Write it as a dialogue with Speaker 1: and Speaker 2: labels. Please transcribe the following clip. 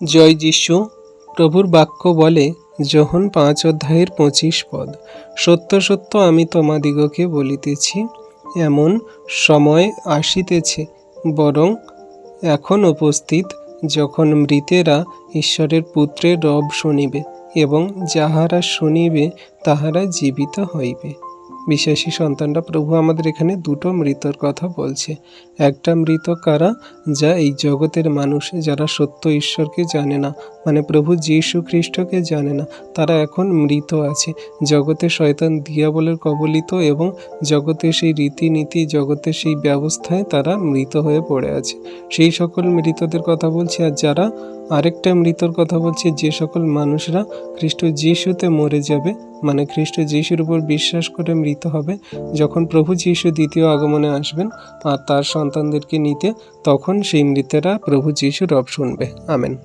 Speaker 1: জয় যিশু। প্রভুর বাক্য বলে, যোহন 5:25, সত্য সত্য আমি তোমাদিগকে বলিতেছি, এমন সময় আসিতেছে, বরং এখন উপস্থিত, যখন মৃতেরা ঈশ্বরের পুত্রের রব শুনিবে, এবং যাহারা শুনিবে তাহারা জীবিত হইবে। বিশ্বাসী সন্তানরা, প্রভু আমাদের এখানে দুটো মৃতর কথা বলছে। একটা মৃত কারা? যা এই জগতের মানুষ, যারা সত্য ঈশ্বরকে জানে না, মানে প্রভু যীশু খ্রিস্টকে জানে না, তারা এখন মৃত আছে। জগতে শয়তান দিয়াবলের কবলিত, এবং জগতের সেই রীতিনীতি, জগতের সেই ব্যবস্থায় তারা মৃত হয়ে পড়ে আছে। সেই সকল মৃতদের কথা বলছি। আর যারা আরেকটা মৃতর কথা বলছে, যে সকল মানুষরা খ্রিস্ট যীশুতে মরে যাবে, মানে খ্রিস্ট যীশুর উপর বিশ্বাস করে মৃত হবে, যখন প্রভু যীশু দ্বিতীয় আগমনে আসবেন আর তার সন্তানদেরকে নিতে, তখন সেই মৃতেরা প্রভু যীশুর রব শুনবে। আমেন।